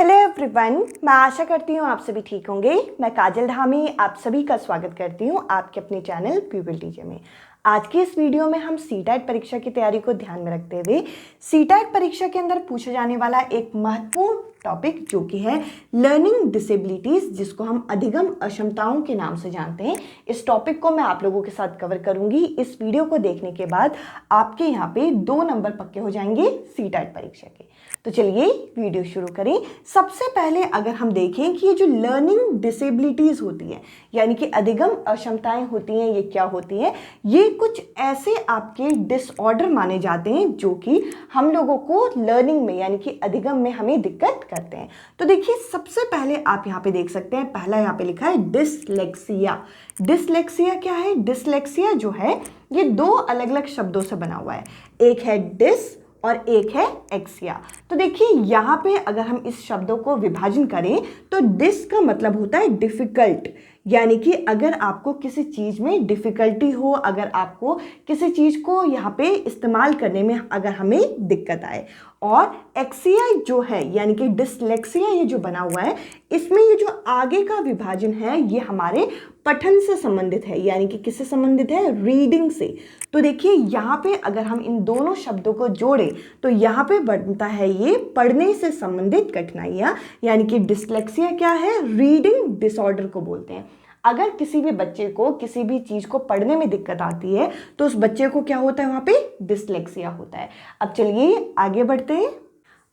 Hello everyone, मैं आशा करती हूँ आप सभी ठीक होंगे। मैं काजल धामी आप सभी का स्वागत करती हूँ आपके अपने चैनल प्यूपिल टीचर में। आज की इस वीडियो में हम सीटेट परीक्षा की तैयारी को ध्यान में रखते हुए सीटेट परीक्षा के अंदर पूछा जाने वाला एक महत्वपूर्ण टॉपिक जो कि है लर्निंग डिसेबिलिटीज, जिसको हम अधिगम अक्षमताओं के नाम से जानते हैं। इस टॉपिक को मैं आप लोगों के साथ कवर करूंगी। इस वीडियो को देखने के बाद आपके यहाँ पे 2 नंबर पक्के हो जाएंगे सीटेट परीक्षा के। तो चलिए वीडियो शुरू करें। सबसे पहले अगर हम देखें कि ये जो लर्निंग डिसेबिलिटीज होती है यानी कि अधिगम अक्षमताएं होती हैं, ये क्या होती है? ये कुछ ऐसे आपके डिसऑर्डर माने जाते हैं जो कि हम लोगों को लर्निंग में यानी कि अधिगम में हमें दिक्कत करते हैं। तो देखिए, सबसे पहले आप यहाँ पे देख सकते हैं, पहला यहाँ पे लिखा है डिसलेक्सिया। डिसलेक्सिया क्या है? डिसलेक्सिया जो है ये 2 अलग अलग शब्दों से बना हुआ है। एक है डिस और एक है एक्सिया। तो देखिए यहाँ पे अगर हम इस शब्दों को विभाजन करें तो डिस का मतलब होता है डिफिकल्ट, यानी कि अगर आपको किसी चीज में डिफिकल्टी हो, अगर आपको किसी चीज को यहाँ पे इस्तेमाल करने में अगर हमें दिक्कत आए। और एक्सिया जो है यानी कि डिसलेक्सिया ये जो बना हुआ है, इसमें ये जो आगे का विभाजन है ये हमारे पठन से संबंधित है, यानी कि किससे संबंधित है? रीडिंग से। तो देखिए यहाँ पे अगर हम इन दोनों शब्दों को जोड़ें तो यहाँ पे बनता है ये पढ़ने से संबंधित कठिनाइयाँ, यानी कि डिसलेक्सिया क्या है? रीडिंग डिसऑर्डर को बोलते हैं। अगर किसी भी बच्चे को किसी भी चीज को पढ़ने में दिक्कत आती है तो उस बच्चे को क्या होता है? वहां पे डिसलेक्सिया होता है। अब चलिए आगे बढ़ते हैं।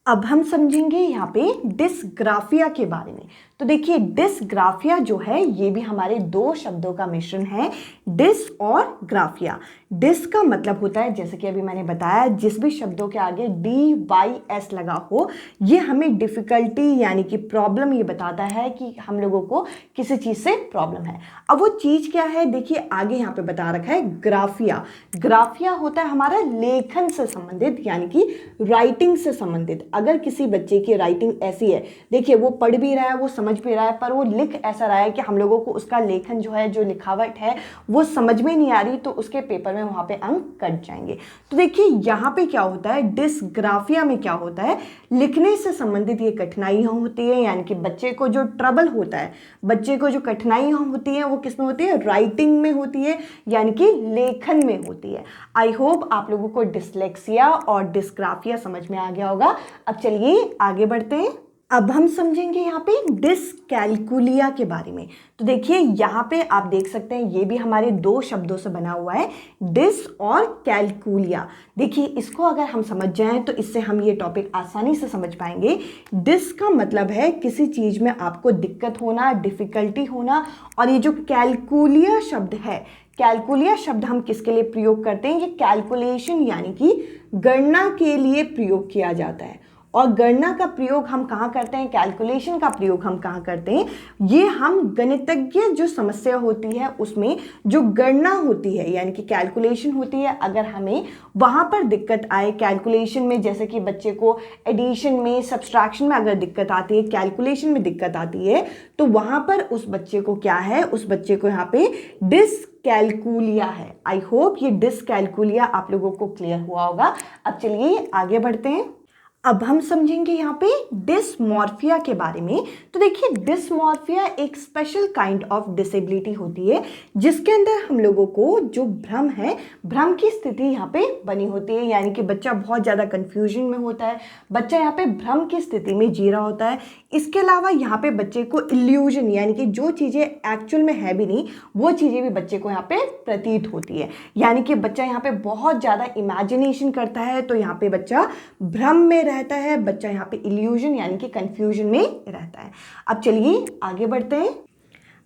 अब हम समझेंगे यहाँ पे डिसग्राफिया के बारे में। तो देखिए डिसग्राफिया जो है ये भी हमारे 2 शब्दों का मिश्रण है, डिस और ग्राफिया। डिस का मतलब होता है, जैसे कि अभी मैंने बताया, जिस भी शब्दों के आगे DYS लगा हो ये हमें डिफिकल्टी यानी कि प्रॉब्लम ये बताता है कि हम लोगों को किसी चीज से प्रॉब्लम है। अब वो चीज क्या है? देखिए आगे यहाँ पे बता रखा है ग्राफिया। ग्राफिया होता है हमारा लेखन से संबंधित यानी कि राइटिंग से संबंधित। अगर किसी बच्चे की राइटिंग ऐसी है, देखिए वो पढ़ भी रहा है, वो समझ भी रहा है, पर वो लिख ऐसा रहा है कि हम लोगों को उसका लेखन जो है, जो लिखावट है वो समझ में नहीं आ रही, तो उसके पेपर में वहां पे अंक कट जाएंगे। तो देखिए यहाँ पे क्या होता है, डिसग्राफिया में क्या होता है? लिखने से संबंधित ये कठिनाइयां होती है, यानी कि बच्चे को जो ट्रबल होता है, बच्चे को जो कठिनाइयां होती है वो किसमें होती है? राइटिंग में होती है, यानी कि लेखन में होती है। आई होप आप लोगों को डिसलेक्सिया और डिसग्राफिया समझ में आ गया होगा। अब चलिए आगे बढ़ते हैं। अब हम समझेंगे यहाँ पे डिसकैलकुलिया के बारे में। तो देखिए यहाँ पे आप देख सकते हैं ये भी हमारे 2 शब्दों से बना हुआ है, डिस और कैलकुलिया। देखिए इसको अगर हम समझ जाएं तो इससे हम ये टॉपिक आसानी से समझ पाएंगे। डिस का मतलब है किसी चीज में आपको दिक्कत होना, डिफिकल्टी होना। और ये जो कैलकुलिया शब्द है, कैलकुलिया शब्द हम किसके लिए प्रयोग करते हैं? ये कैलकुलेशन यानी कि गणना के लिए प्रयोग किया जाता है। और गणना का प्रयोग हम कहाँ करते हैं? कैलकुलेशन का प्रयोग हम कहाँ करते हैं? ये हम गणितज्ञ जो समस्या होती है उसमें जो गणना होती है यानी कि कैलकुलेशन होती है, अगर हमें वहां पर दिक्कत आए कैलकुलेशन में, जैसे कि बच्चे को एडिशन में, सब्सट्रैक्शन में अगर दिक्कत आती है, कैलकुलेशन में दिक्कत आती है, तो वहां पर उस बच्चे को क्या है? उस बच्चे को यहाँ पे डिसकैलकुलिया है। आई होप ये डिसकैलकुलिया आप लोगों को क्लियर हुआ होगा। अब चलिए आगे बढ़ते हैं। अब हम समझेंगे यहाँ पे डिसमॉर्फिया के बारे में। तो देखिए डिसमॉर्फिया एक स्पेशल काइंड ऑफ डिसेबिलिटी होती है जिसके अंदर हम लोगों को जो भ्रम है, भ्रम की स्थिति यहाँ पे बनी होती है, यानी कि बच्चा बहुत ज़्यादा कंफ्यूजन में होता है, बच्चा यहाँ पे भ्रम की स्थिति में जी रहा होता है। इसके अलावा यहाँ पे बच्चे को इल्यूजन यानी कि जो चीज़ें एक्चुअल में है भी नहीं वो चीज़ें भी बच्चे को यहाँ पे प्रतीत होती है, यानी कि बच्चा यहाँ पे बहुत ज़्यादा इमेजिनेशन करता है। तो यहाँ पे बच्चा भ्रम में रहता है, बच्चा यहाँ पे इल्यूजन यानी कि कंफ्यूजन में रहता है। अब चलिए आगे बढ़ते हैं।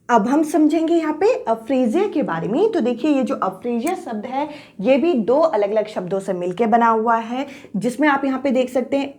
अब हम समझेंगे यहाँ पे अफ्रेजिया के बारे में। तो देखिए ये जो अफ्रेजिया शब्द है ये भी 2 अलग अलग शब्दों से मिलकर बना हुआ है, जिसमें आप यहाँ पे देख सकते हैं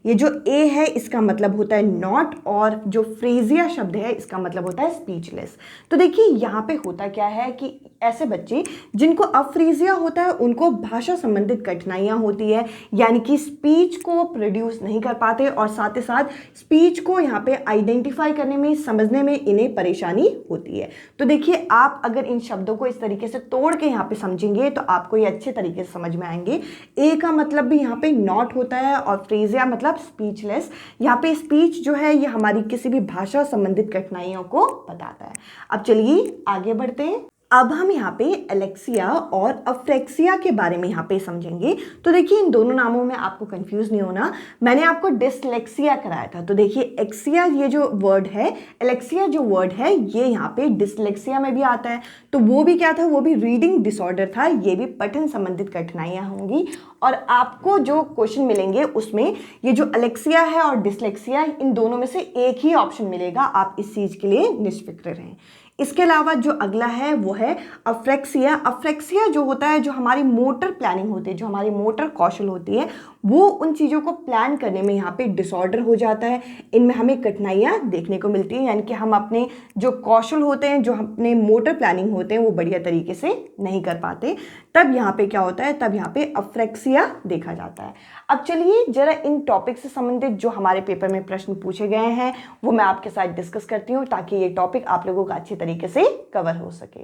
ये जो ए है इसका मतलब होता है नॉट, और जो फ्रेजिया शब्द है इसका मतलब होता है स्पीचलेस। तो देखिए यहाँ पे होता क्या है कि ऐसे बच्चे जिनको अफ्रेजिया होता है उनको भाषा संबंधित कठिनाइयाँ होती है, यानी कि स्पीच को प्रोड्यूस नहीं कर पाते और साथ ही साथ स्पीच को यहाँ पे आइडेंटिफाई करने में, समझने में इन्हें परेशानी होती है। तो देखिए आप अगर इन शब्दों को इस तरीके से तोड़ के यहाँ पे समझेंगे तो आपको ये अच्छे तरीके से समझ में आएंगे। ए का मतलब भी यहाँ पे नॉट होता है और अफ्रेजिया मतलब स्पीचलेस। यहाँ पे स्पीच जो है ये हमारी किसी भी भाषा संबंधित कठिनाइयों को बताता है। अब चलिए आगे बढ़ते हैं। अब हम यहाँ पे एलेक्सिया और अफ्रेक्सिया के बारे में यहाँ पे समझेंगे। तो देखिए इन दोनों नामों में आपको कंफ्यूज नहीं होना, मैंने आपको डिसलेक्सिया कराया था। तो देखिए एक्सिया ये जो वर्ड है, एलेक्सिया जो वर्ड है ये यहाँ पे डिसलेक्सिया में भी आता है। तो वो भी क्या था, वो भी रीडिंग डिसऑर्डर था, ये भी पठन संबंधित कठिनाइयाँ होंगी। और आपको जो क्वेश्चन मिलेंगे उसमें ये जो एलेक्सिया है और डिसलेक्सिया, इन दोनों में से एक ही ऑप्शन मिलेगा, आप इस चीज़ के लिए निश्चित रहें। इसके अलावा जो अगला है वो है अफ्रेक्सिया। अफ्रेक्सिया जो होता है, जो हमारी मोटर प्लानिंग होती है, जो हमारी मोटर कौशल होती है, वो उन चीज़ों को प्लान करने में यहाँ पे डिसऑर्डर हो जाता है। इनमें हमें कठिनाइयाँ देखने को मिलती हैं, यानी कि हम अपने जो कौशल होते हैं, जो अपने मोटर प्लानिंग होते हैं, वो बढ़िया तरीके से नहीं कर पाते। तब यहाँ पे क्या होता है, तब यहाँ पे अफ्रेक्सिया देखा जाता है। अब चलिए जरा इन टॉपिक से संबंधित जो हमारे पेपर में प्रश्न पूछे गए हैं वो मैं आपके साथ डिस्कस करती हूँ, ताकि ये टॉपिक आप लोगों का अच्छे तरीके से कवर हो सके।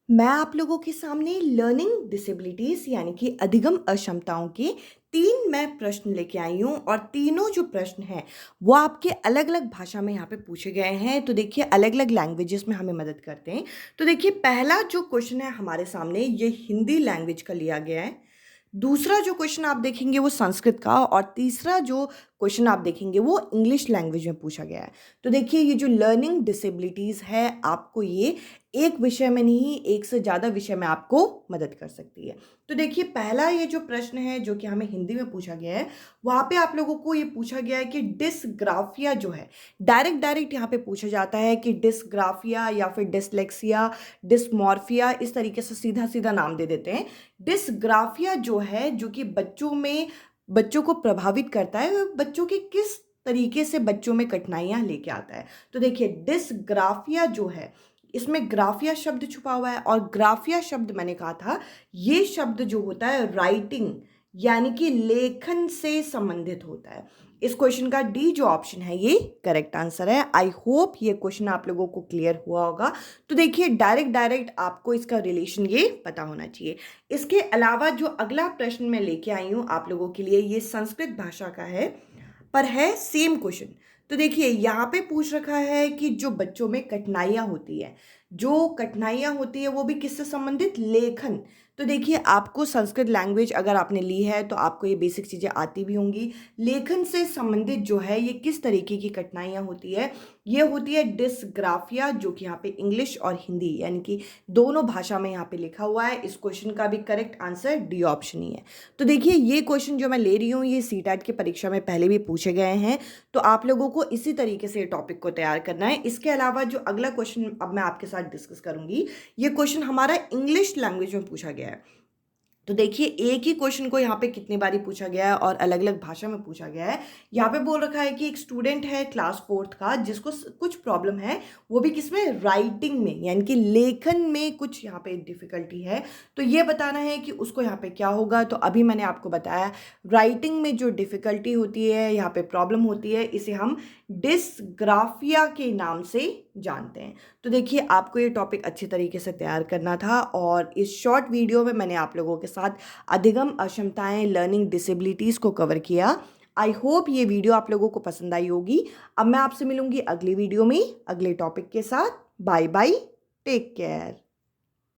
मैं आप लोगों के सामने लर्निंग डिसेबिलिटीज यानी कि अधिगम अक्षमताओं के 3 मैं प्रश्न लेके आई हूँ, और तीनों जो प्रश्न हैं वो आपके अलग अलग भाषा में यहाँ पे पूछे गए हैं। तो देखिए अलग अलग लैंग्वेजेस में हमें मदद करते हैं। तो देखिए पहला जो क्वेश्चन है हमारे सामने, ये हिंदी लैंग्वेज का लिया गया है। दूसरा जो क्वेश्चन आप देखेंगे वो संस्कृत का, और तीसरा जो क्वेश्चन आप देखेंगे वो इंग्लिश लैंग्वेज में पूछा गया है। तो देखिए ये जो लर्निंग डिसेबिलिटीज़ है, आपको ये एक विषय में नहीं, एक से ज़्यादा विषय में आपको मदद कर सकती है। तो देखिए पहला ये जो प्रश्न है जो कि हमें हिंदी में पूछा गया है, वहाँ पे आप लोगों को ये पूछा गया है कि डिसग्राफिया जो है, डायरेक्ट यहाँ पे पूछा जाता है कि डिसग्राफिया या फिर डिसलेक्सिया, डिसमॉर्फिया, इस तरीके से सीधा सीधा नाम दे देते हैं। डिसग्राफिया जो है, जो कि बच्चों को प्रभावित करता है, बच्चों की किस तरीके से बच्चों में कठिनाइयाँ लेके आता है। तो देखिए डिसग्राफिया जो है, इसमें ग्राफिया शब्द छुपा हुआ है, और ग्राफिया शब्द मैंने कहा था, ये शब्द जो होता है राइटिंग यानी कि लेखन से संबंधित होता है। इस क्वेश्चन का डी जो ऑप्शन है ये करेक्ट आंसर है। आई होप ये क्वेश्चन आप लोगों को क्लियर हुआ होगा। तो देखिए डायरेक्ट आपको इसका रिलेशन ये पता होना चाहिए। इसके अलावा जो अगला प्रश्न मैं लेके आई हूँ आप लोगों के लिए, ये संस्कृत भाषा का है, पर है सेम क्वेश्चन। तो देखिए यहाँ पे पूछ रखा है कि जो बच्चों में कठिनाइयाँ होती है, जो कठिनाइयाँ होती है वो भी किससे संबंधित, लेखन। तो देखिए आपको संस्कृत लैंग्वेज अगर आपने ली है तो आपको ये बेसिक चीज़ें आती भी होंगी। लेखन से संबंधित जो है ये किस तरीके की कठिनाइयाँ होती है, ये होती है डिसग्राफिया, जो कि यहाँ पे इंग्लिश और हिंदी यानी कि दोनों भाषा में यहाँ पे लिखा हुआ है। इस क्वेश्चन का भी करेक्ट आंसर डी ऑप्शन ही है। तो देखिए ये क्वेश्चन जो मैं ले रही हूँ ये सीटेट की परीक्षा में पहले भी पूछे गए हैं, तो आप लोगों को इसी तरीके से टॉपिक को तैयार करना है। इसके अलावा जो अगला क्वेश्चन अब मैं आपके साथ डिस्कस करूंगी, ये क्वेश्चन हमारा इंग्लिश लैंग्वेज में पूछा गया है। तो देखिए एक ही क्वेश्चन को यहाँ पे कितनी बारी पूछा गया है और अलग अलग भाषा में पूछा गया है। यहाँ पे बोल रखा है कि एक स्टूडेंट है क्लास 4th का, जिसको कुछ प्रॉब्लम है, वो भी किसमें, राइटिंग में, यानी कि लेखन में कुछ यहाँ पे डिफिकल्टी है। तो ये बताना है कि उसको यहाँ पे क्या होगा। तो अभी मैंने आपको बताया राइटिंग में जो डिफिकल्टी होती है, यहाँ पे प्रॉब्लम होती है, इसे हम डिसग्राफिया के नाम से जानते हैं। तो देखिए आपको ये टॉपिक अच्छी तरीके से तैयार करना था, और इस शॉर्ट वीडियो में मैंने आप लोगों के साथ अधिगम अक्षमताएं, लर्निंग डिसेबिलिटीज़ को कवर किया। आई होप ये वीडियो आप लोगों को पसंद आई होगी। अब मैं आपसे मिलूंगी अगली वीडियो में अगले टॉपिक के साथ। Bye bye, take care.